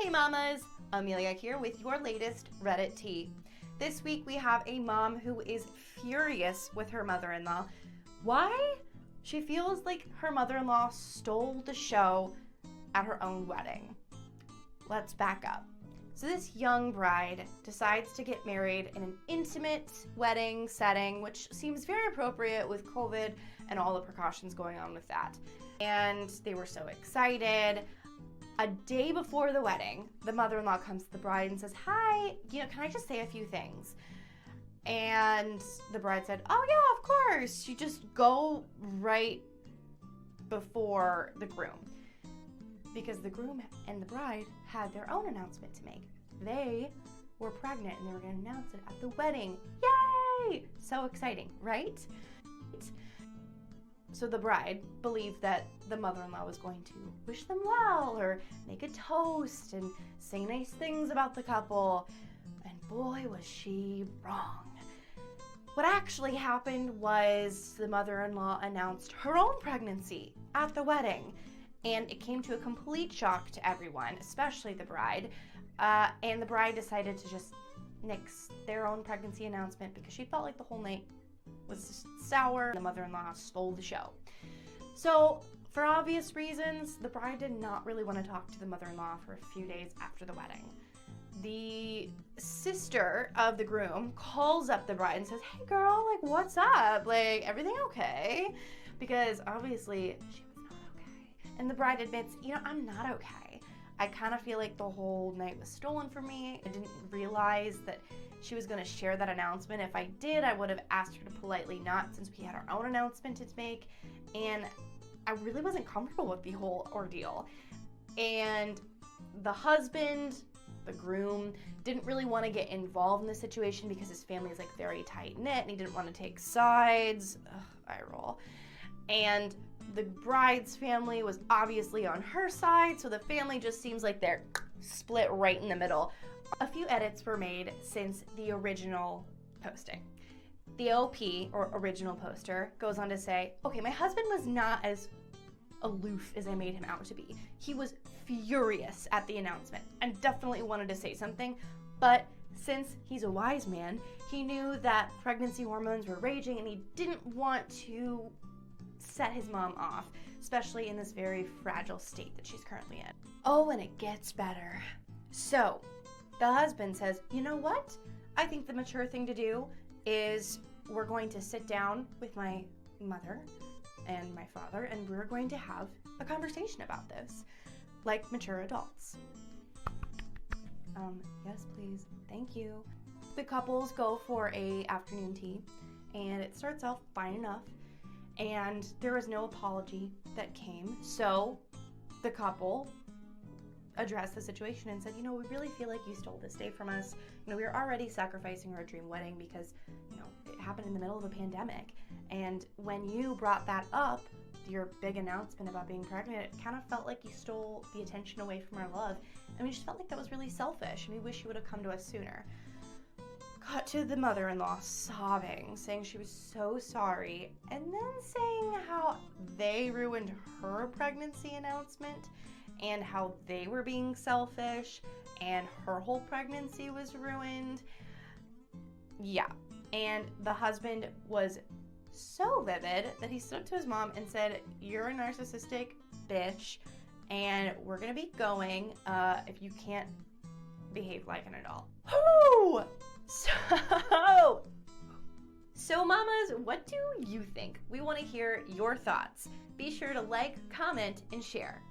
Hey mamas, Amelia here with your latest Reddit tea. This week we have a mom who is furious with her mother-in-law. Why? She feels like her mother-in-law stole the show at her own wedding. Let's back up. So this young bride decides to get married in an intimate wedding setting, which seems very appropriate with COVID and all the precautions going on with that. And they were so excited. A day before the wedding, the mother-in-law comes to the bride and says, "Hi, can I just say a few things?" And the bride said, "Oh yeah, of course. You just go right before the groom." Because the groom and the bride had their own announcement to make. They were pregnant and they were going to announce it at the wedding. Yay! So exciting, right? So the bride believed that the mother-in-law was going to wish them well or make a toast and say nice things about the couple. And boy, was she wrong. What actually happened was the mother-in-law announced her own pregnancy at the wedding. And it came to a complete shock to everyone, especially the bride. And the bride decided to just nix their own pregnancy announcement because she felt like the whole night was just sour. The mother-in-law stole the show. So, for obvious reasons, the bride did not really want to talk to the mother-in-law for a few days after the wedding. The sister of the groom calls up the bride and says, "Hey girl, what's up? Everything okay?" Because obviously she was not okay. And the bride admits, "I'm not okay. I kind of feel like the whole night was stolen from me. I didn't realize that she was going to share that announcement. If I did, I would have asked her to politely not, since we had our own announcement to make. And I really wasn't comfortable with the whole ordeal." And the husband, the groom, didn't really want to get involved in the situation because his family is very tight-knit and he didn't want to take sides. Ugh, eye roll. And the bride's family was obviously on her side, so the family just seems like they're split right in the middle. A few edits were made since the original posting. The OP, or original poster, goes on to say, "Okay, my husband was not as aloof as I made him out to be. He was furious at the announcement and definitely wanted to say something, but since he's a wise man, he knew that pregnancy hormones were raging and he didn't want to set his mom off, especially in this very fragile state that she's currently in." Oh, and it gets better. So, the husband says, "You know what? I think the mature thing to do is we're going to sit down with my mother and my father and we're going to have a conversation about this, like mature adults." Yes, please. Thank you. The couples go for a afternoon tea and it starts off fine enough. And there was no apology that came. So the couple addressed the situation and said, "We really feel like you stole this day from us. We were already sacrificing our dream wedding because, it happened in the middle of a pandemic. And when you brought that up, your big announcement about being pregnant, it kind of felt like you stole the attention away from our love. And we just felt like that was really selfish and we wish you would have come to us sooner." Cut to the mother-in-law sobbing, saying she was so sorry, and then saying how they ruined her pregnancy announcement and how they were being selfish and her whole pregnancy was ruined. Yeah, and the husband was so livid that he stood up to his mom and said, "You're a narcissistic bitch and we're gonna be going if you can't behave like an adult." Whoo! So mamas, what do you think? We want to hear your thoughts. Be sure to like, comment, and share.